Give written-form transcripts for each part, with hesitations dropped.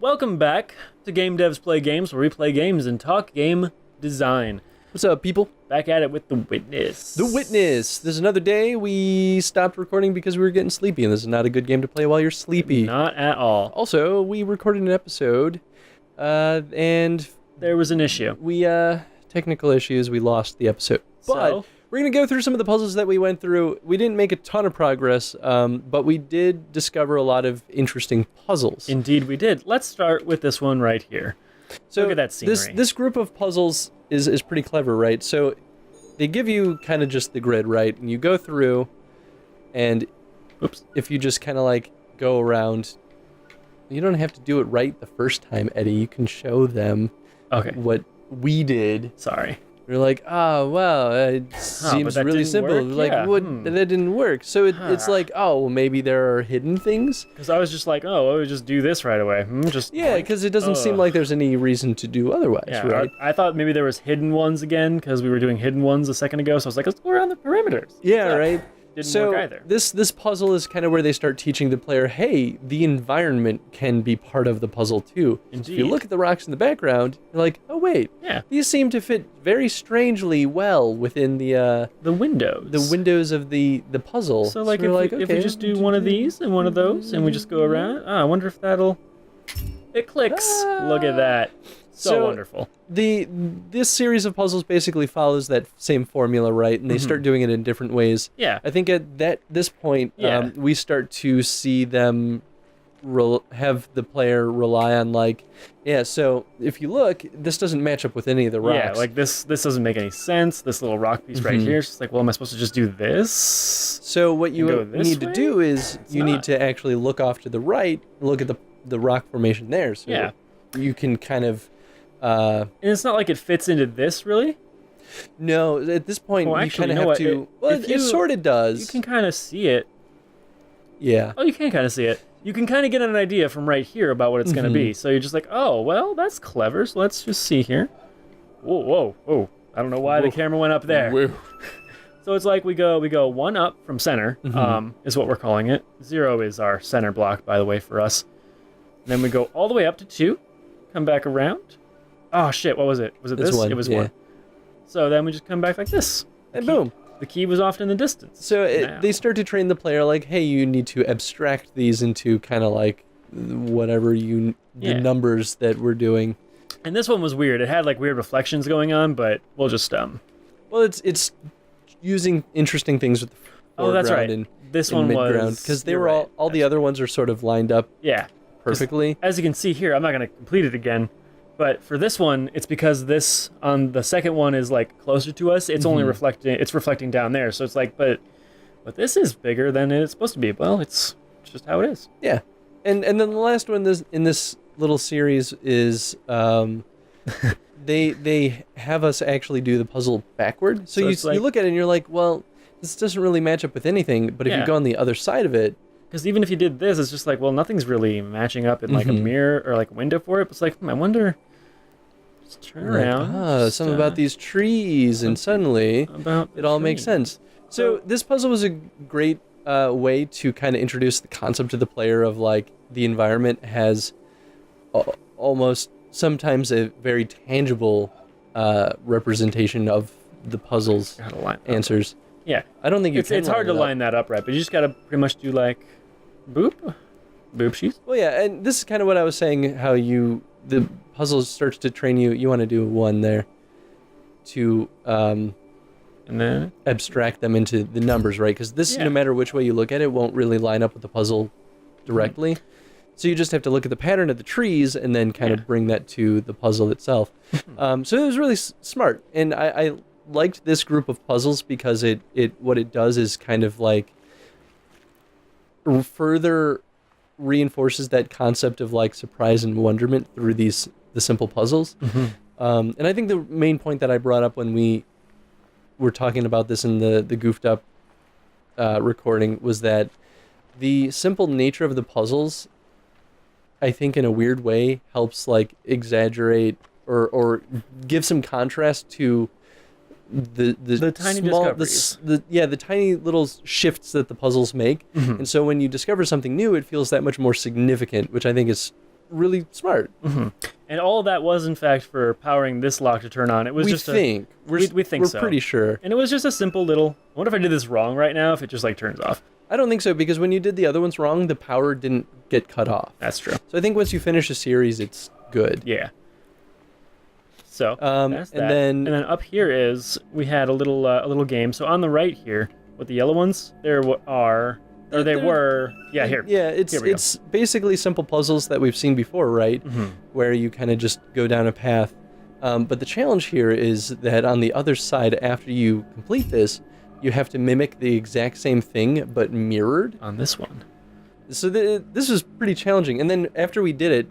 Welcome back to Game Devs Play Games, where we play games and talk game design. What's up, people? Back at it with The Witness. The Witness. There's another day. We stopped recording because we were getting sleepy, and this is not a good game to play while you're sleepy. Not at all. Also, we recorded an episode, and there was an issue. We, technical issues, we lost the episode. But we're going to go through some of the puzzles that we went through. We didn't make a ton of progress, but we did discover a lot of interesting puzzles. Indeed we did. Let's start with this one right here. So look at that scenery. This group of puzzles is pretty clever, right? So they give you kind of just the grid, right? And you go through, and if you just kind of like go around, you don't have to do it right the first time, Eddie. You can show them what we did. Sorry. We're like, oh, well, it seems really simple. Like, that didn't work. So it's like, oh, well, maybe there are hidden things? Because I was just like, oh, I would just do this right away. Yeah, because it doesn't seem like there's any reason to do otherwise, right? I thought maybe there was hidden ones again, because we were doing hidden ones a second ago, so I was like, let's go around the perimeters. Yeah, right? Didn't work either. This puzzle is kind of where they start teaching the player, hey, the environment can be part of the puzzle too. Indeed. If you look at the rocks in the background, you're like, oh wait, these seem to fit very strangely well within the windows. The windows of the puzzle. So like, if we just do one of these and one of those, and we just go around, I wonder if that'll. It clicks. Look at that. So wonderful. This series of puzzles basically follows that same formula, right? And they start doing it in different ways. Yeah. I think at this point, we start to see them have the player rely on so if you look, this doesn't match up with any of the rocks. Yeah, like this doesn't make any sense. This little rock piece right here, it's just like, well, am I supposed to just do this? So what you need to do is need to actually look off to the right, look at the rock formation there. So you can kind of... and it's not like it fits into this, really? No, at this point, you kind of have to... It sort of does. You can kind of see it. Yeah. Oh, you can kind of see it. You can kind of get an idea from right here about what it's going to be. So you're just like, oh, well, that's clever. So let's just see here. Whoa. I don't know why the camera went up there. Whoa. So it's like we go one up from center, is what we're calling it. 0 is our center block, by the way, for us. And then we go all the way up to 2, come back around. Oh, shit, what was it? Was it this? One, it was 1. So then we just come back like this. And boom. The key was off in the distance. So they start to train the player like, hey, you need to abstract these into kind of like whatever the numbers that we're doing. And this one was weird. It had like weird reflections going on, but we'll just Well, it's using interesting things with the foreground that's right. and this one mid-ground, because they were all the other ones are sort of lined up perfectly. As you can see here, I'm not going to complete it again. But for this one, it's because this on the second one is like closer to us. It's only reflecting down there. So it's like, but this is bigger than it's supposed to be. Well, it's just how it is. Yeah, and then the last one in this little series is they have us actually do the puzzle backward. So you look at it and you're like, well, this doesn't really match up with anything. But if you go on the other side of it. Because even if you did this, it's just like, well, nothing's really matching up in like a mirror or like a window for it. But it's like, I wonder. Just turn around. Something about these trees, and suddenly it all makes sense. So this puzzle was a great way to kind of introduce the concept to the player of like the environment has almost sometimes a very tangible representation of the puzzle's answers. Yeah, I don't think it's hard to line that up right, but you just gotta pretty much do like boop sheets. Well, yeah, and this is kind of what I was saying. How the puzzle starts to train you. You want to do one there to and then abstract them into the numbers, right? Because this, no matter which way you look at it, won't really line up with the puzzle directly. So you just have to look at the pattern of the trees and then kind of bring that to the puzzle itself. So it was really smart, and I liked this group of puzzles because what it does is kind of like further reinforces that concept of like surprise and wonderment through the simple puzzles. And I think the main point that I brought up when we were talking about this in the goofed up recording was that the simple nature of the puzzles, I think in a weird way, helps like exaggerate or give some contrast to the tiny small, discoveries. the tiny little shifts that the puzzles make. And so when you discover something new, it feels that much more significant, which I think is really smart. And all of that was, in fact, for powering this lock to turn on. It was We just think. we think we're so. pretty sure. And it was just a simple little... I wonder if I did this wrong right now, if it just, like, turns off. I don't think so, because when you did the other ones wrong, the power didn't get cut off. That's true. So I think once you finish a series, it's good. Yeah. So, that's that. and then up here is... We had a little game. So on the right here, with the yellow ones, there are... Or they were... Yeah, here. Yeah, it's basically simple puzzles that we've seen before, right? Where you kind of just go down a path. But the challenge here is that on the other side, after you complete this, you have to mimic the exact same thing, but mirrored. On this one. So this was pretty challenging. And then after we did it,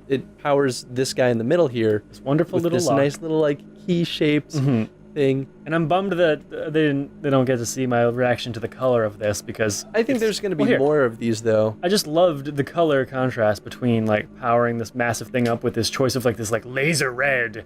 it powers this guy in the middle here. This wonderful little this lock. nice little, like, key-shaped thing. And I'm bummed that they don't get to see my reaction to the color of this, because I think there's going to be more of these, though. I just loved the color contrast between, like, powering this massive thing up with this choice of, like, this, like, laser red.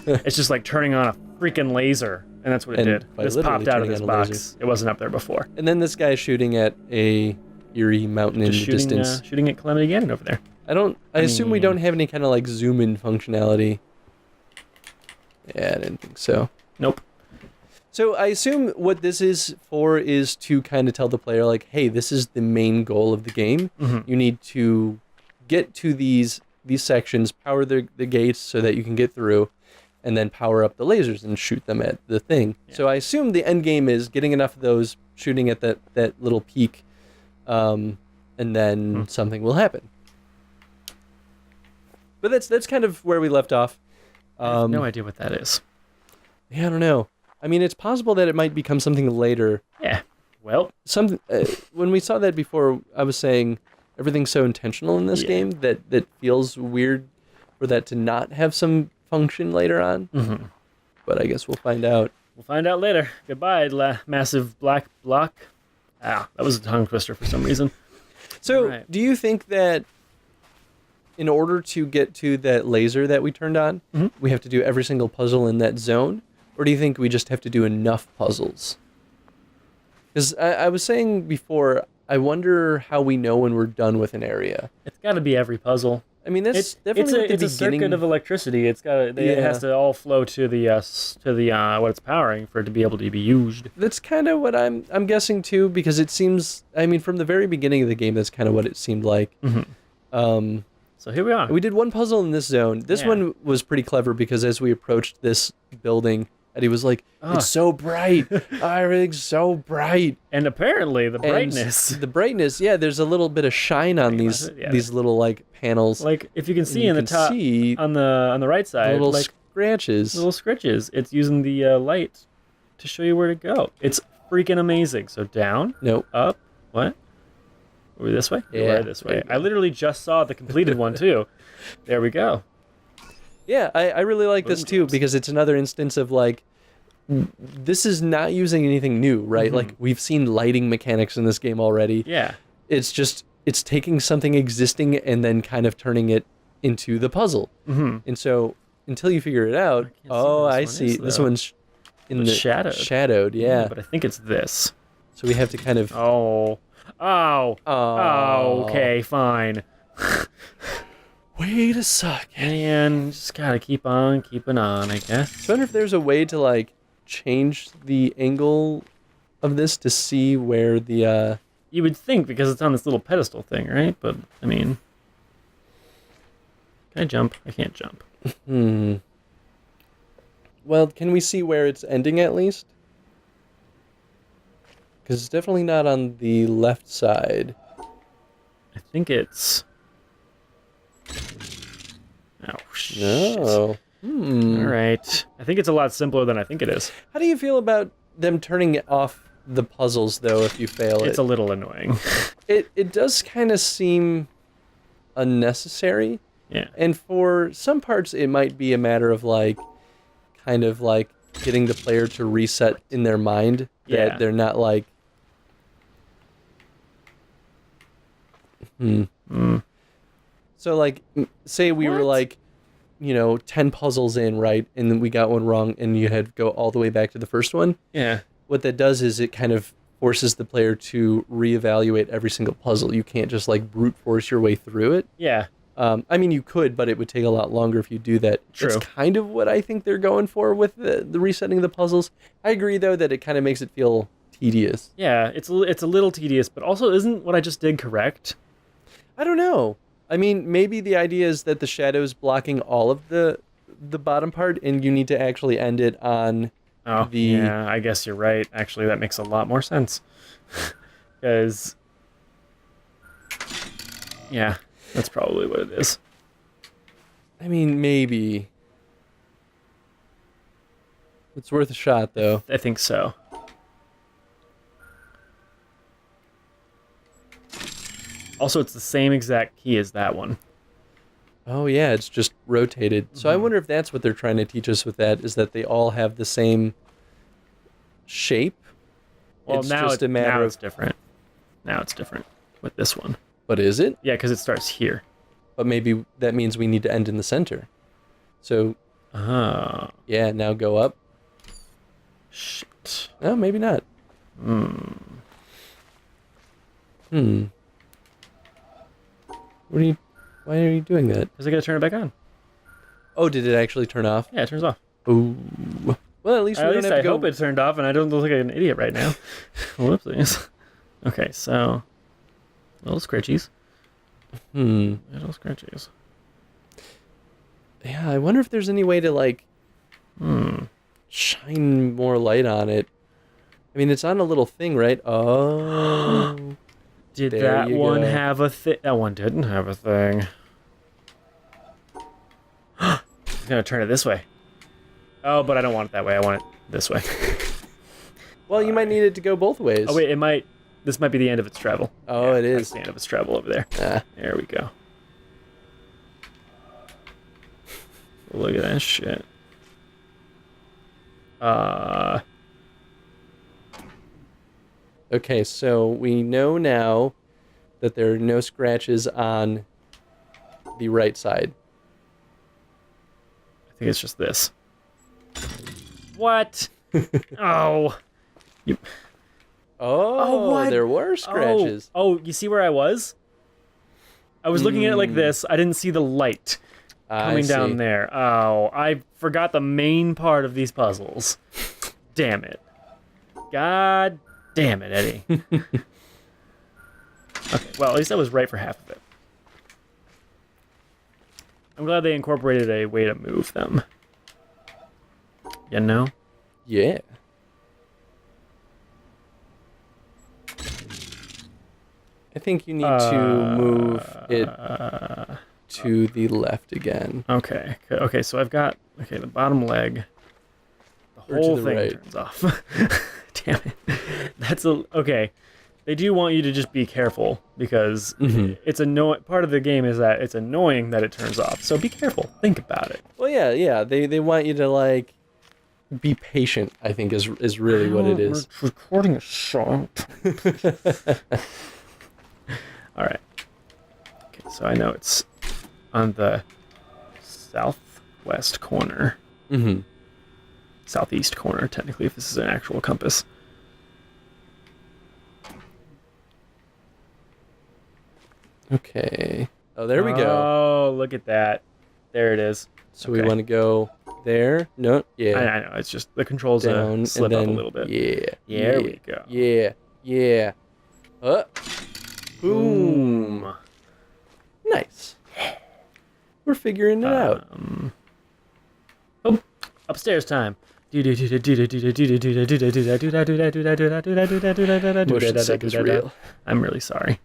It's just like turning on a freaking laser, and that's what it did. This popped out of this box. It wasn't up there before. And then this guy shooting at a eerie mountain in the distance. Shooting at Calamity Ganon over there. I assume we don't have any kind of, like, zoom-in functionality. Yeah, I didn't think so. Nope. So I assume what this is for is to kind of tell the player, like, hey, this is the main goal of the game. You need to get to these sections, power the gates so that you can get through, and then power up the lasers and shoot them at the thing. Yeah. So I assume the end game is getting enough of those, shooting at that little peak, and then something will happen. But that's kind of where we left off. I have no idea what that is. Yeah, I don't know. I mean, it's possible that it might become something later. Yeah. Well, when we saw that before, I was saying everything's so intentional in this game that feels weird for that to not have some function later on. But I guess we'll find out. We'll find out later. Goodbye, massive black block. Ah, that was a tongue twister for some reason. So, do you think that in order to get to that laser that we turned on, we have to do every single puzzle in that zone? Or do you think we just have to do enough puzzles? Because I was saying before, I wonder how we know when we're done with an area. It's got to be every puzzle. I mean, that's definitely it's a circuit of electricity. It has to all flow to the what it's powering for it to be able to be used. That's kind of what I'm guessing too, because it seems. I mean, from the very beginning of the game, that's kind of what it seemed like. So here we are. We did one puzzle in this zone. This one was pretty clever because as we approached this building, Eddie was like, "It's so bright. Everything's so bright." And apparently the brightness. Yeah, there's a little bit of shine on these little like panels. Like if you can see in the top on the right side, little like scratches. Little scritches. It's using the light to show you where to go. It's freaking amazing. So down. Nope. Up. What? Are we this way? Yeah. We're this way. I literally just saw the completed one too. There we go. Yeah, I really like this too because it's another instance of like, this is not using anything new, right? Like we've seen lighting mechanics in this game already. Yeah. It's taking something existing and then kind of turning it into the puzzle. And so until you figure it out, I see. This one's in the shadowed, yeah. But I think it's this. So we have to kind of. Oh, okay, fine. Wait a second. And just gotta keep on keeping on, I guess. I wonder if there's a way to like change the angle of this to see where the You would think because it's on this little pedestal thing, right? But I mean, can I jump? I can't jump. Well, can we see where it's ending at least? Because it's definitely not on the left side. I think it's. Oh, shit. No. All right. I think it's a lot simpler than I think it is. How do you feel about them turning off the puzzles, though, if you fail it? It's a little annoying. It does kind of seem unnecessary. Yeah. And for some parts, it might be a matter of, like, kind of, like, getting the player to reset in their mind that they're not, like... So, like, say we were, like, 10 puzzles in, right? And then we got one wrong, and you had to go all the way back to the first one. Yeah. What that does is it kind of forces the player to reevaluate every single puzzle. You can't just, like, brute force your way through it. Yeah. I mean, you could, but it would take a lot longer if you do that. True. That's kind of what I think they're going for with the resetting the puzzles. I agree, though, that it kind of makes it feel tedious. Yeah, it's a little tedious, but also isn't what I just did correct? I don't know. I mean, maybe the idea is that the shadow's blocking all of the bottom part, and you need to actually end it on Yeah, I guess you're right. Actually, that makes a lot more sense. Because, yeah, that's probably what it is. I mean, maybe. It's worth a shot, though. I think so. Also, it's the same exact key as that one. Oh, yeah, it's just rotated. So I wonder if that's what they're trying to teach us with that, is that they all have the same shape. Well, it's now just a matter it's different. Now it's different with this one. But is it? Yeah, because it starts here. But maybe that means we need to end in the center. So, yeah, now go up. Shit. No, maybe not. Why are you doing that? Because I gotta turn it back on. Oh, did it actually turn off? Yeah, it turns off. Ooh. Well, at least we don't have to go. I hope it turned off and I don't look like an idiot right now. Whoopsies. Okay, so little scratchies. Little scratchies. Yeah, I wonder if there's any way to like shine more light on it. I mean, it's on a little thing, right? Oh. Did there that you one go. have a thing? That one didn't have a thing. I'm gonna turn it this way. Oh, but I don't want it that way. I want it this way. Well, you might need it to go both ways. Oh wait, it might. This might be the end of its travel. Oh, it That's is. the end of its travel over there. Ah. There we go. Look at that shit. Okay, so we know now that there are no scratches on the right side. I think it's just this. What? Oh. You. Oh, what? there were scratches. Oh, you see where I was? I was looking at it like this. I didn't see the light coming I down see. there. Oh, I forgot the main part of these puzzles. Damn it. God damn it, Eddie. Okay, well, at least I was right for half of it. I'm glad they incorporated a way to move them. You know? Yeah. I think you need to move it to the left again. Okay. Okay, so I've got the bottom leg. The Or to whole the thing right. turns off. Damn it. Okay. They do want you to just be careful because it's part of the game is that it's annoying that it turns off. So be careful. Think about it. Well, yeah. They want you to like be patient. I think is really what it is. We're recording a show. All right. Okay, so I know it's on the southwest corner. Southeast corner, technically, if this is an actual compass. Okay. Oh, there we go. Oh, look at that. There it is. So we want to go there. No, yeah. I know. It's just the controls Down slip and up then, a little bit. Yeah. There we go. Yeah. Boom. Nice. We're figuring it out. Oh, upstairs time. Motion sick is real. I'm really sorry.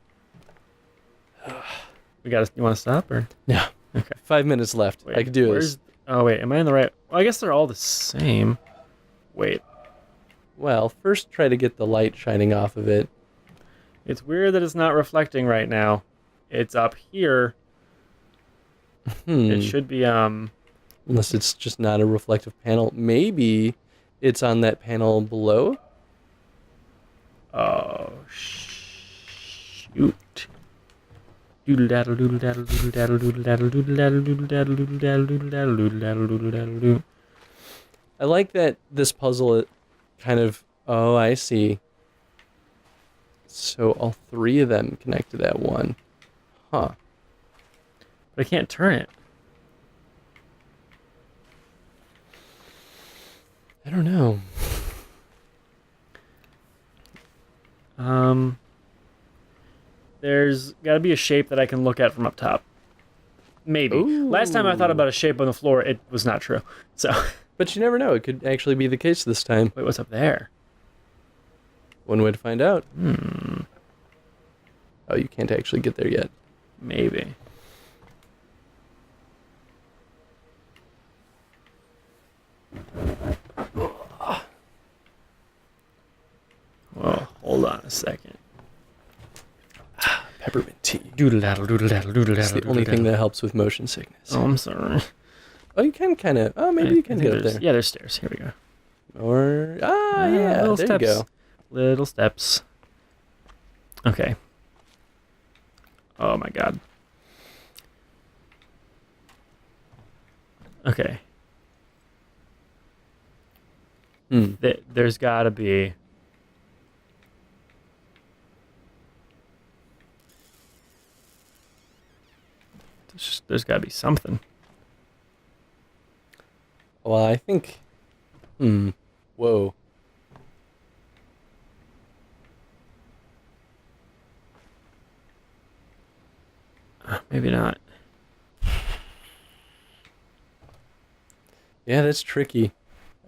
You want to stop or? No. Okay. 5 minutes left. Wait, I can do this. Oh wait, am I in the right? Well, I guess they're all the same. Wait. Well, first try to get the light shining off of it. It's weird that it's not reflecting right now. It's up here. It should be Unless it's just not a reflective panel. Maybe it's on that panel below. Oh shoot. Doodle daddle doodle daddle doodle daddle doodle daddle doodle daddle doodle daddle doodle daddle doodle daddle doodle daddle doodle daddle doo. I like that this puzzle kind of... Oh, I see. So all three of them connect to that one. Huh. But But I can't turn it. I don't know. There's got to be a shape that I can look at from up top. Maybe. Ooh. Last time I thought about a shape on the floor, it was not true. So. But you never know. It could actually be the case this time. Wait, what's up there? One way to find out. Oh, you can't actually get there yet. Maybe. Well, hold on a second. Peppermint tea. Doodle-daddle, doodle-daddle, doodle-daddle. It's the only thing that helps with motion sickness. Oh, I'm sorry. Oh, you can kind of... Oh, maybe you can get up there. Yeah, there's stairs. Here we go. Or... yeah, little there steps. you go. Little steps. Okay. Oh, my God. Okay. There's got to be... There's got to be something. Well, I think... Whoa. Maybe not. Yeah, that's tricky.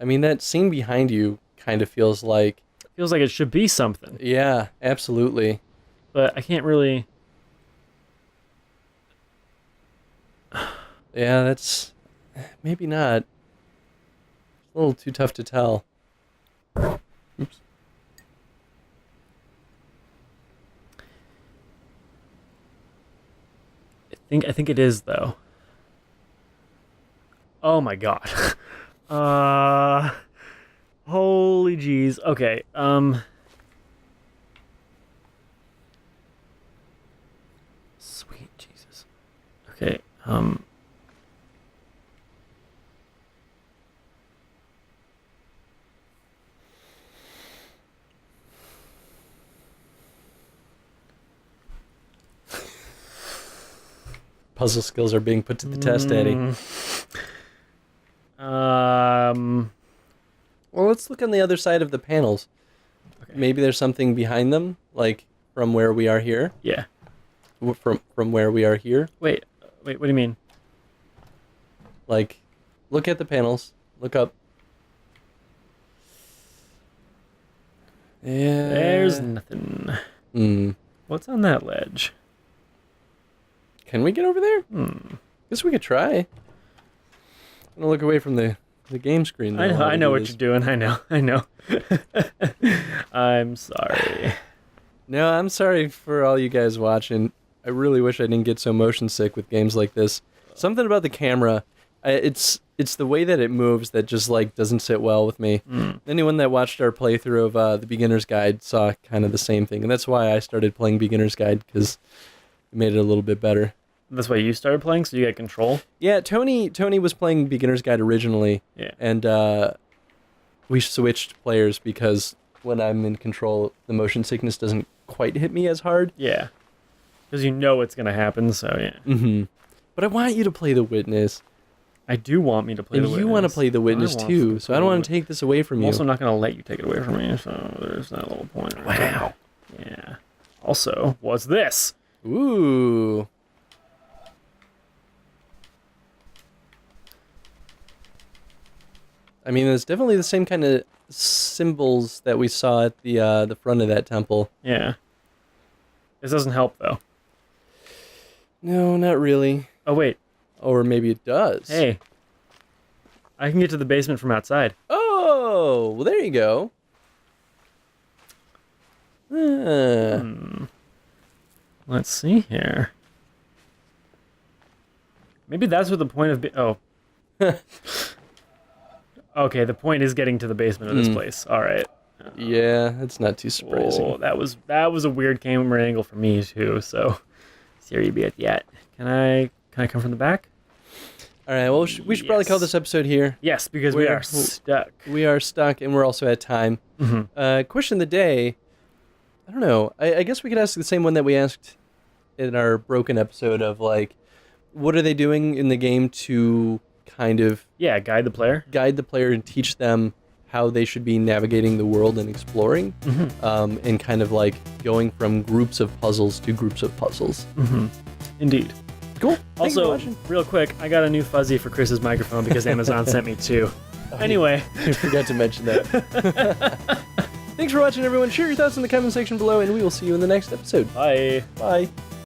I mean, that scene behind you kind of feels like... Feels like it should be something. Yeah, absolutely. But I can't really... Yeah, that's... Maybe not. It's a little too tough to tell. Oops. I think it is, though. Oh my God. Holy jeez. Okay. Sweet Jesus. Okay. Puzzle skills are being put to the test, Eddie. Well, let's look on the other side of the panels. Okay. Maybe there's something behind them, like from where we are here. Yeah. From where we are here. Wait, what do you mean? Like, look at the panels. Look up. Yeah. There's nothing. What's on that ledge? Can we get over there? Guess we could try. I'm gonna look away from the game screen. I know what you're doing. I know. I'm sorry. No, I'm sorry for all you guys watching. I really wish I didn't get so motion sick with games like this. Something about the camera, it's the way that it moves that just like doesn't sit well with me. Anyone that watched our playthrough of the Beginner's Guide saw kind of the same thing, and that's why I started playing Beginner's Guide, because it made it a little bit better. That's why you started playing, so you get control? Yeah, Tony was playing Beginner's Guide originally. Yeah. And we switched players because when I'm in control, the motion sickness doesn't quite hit me as hard. Yeah. Because you know it's going to happen, so yeah. But I want you to play The Witness. I do want me to play The Witness. And you want to play The Witness too, so I don't want to take this away from you. I'm also not going to let you take it away from me, so there's that little point. Right? Wow. Yeah. Also, what's this? Ooh. I mean, it's definitely the same kind of symbols that we saw at the front of that temple. Yeah. This doesn't help, though. No, not really. Oh, wait. Or maybe it does. Hey. I can get to the basement from outside. Oh, well, there you go. Let's see here. Maybe that's what the point of... Oh. Okay, the point is getting to the basement of this place. All right. Yeah, that's not too surprising. Oh, that was a weird camera angle for me too. So, sorry about that. Can I come from the back? All right. Well, we should probably call this episode here. Yes, because we are stuck. We are stuck, and we're also at time. Question of the day. I don't know. I guess we could ask the same one that we asked in our broken episode of like, what are they doing in the game to kind of guide the player. Guide the player and teach them how they should be navigating the world and exploring, and kind of like going from groups of puzzles to groups of puzzles. Indeed. Cool. Thanks for Also, watching. real quick, I got a new fuzzy for Chris's microphone because Amazon sent me 2. Anyway. I forgot to mention that. Thanks for watching, everyone. Share your thoughts in the comment section below, and we will see you in the next episode. Bye. Bye.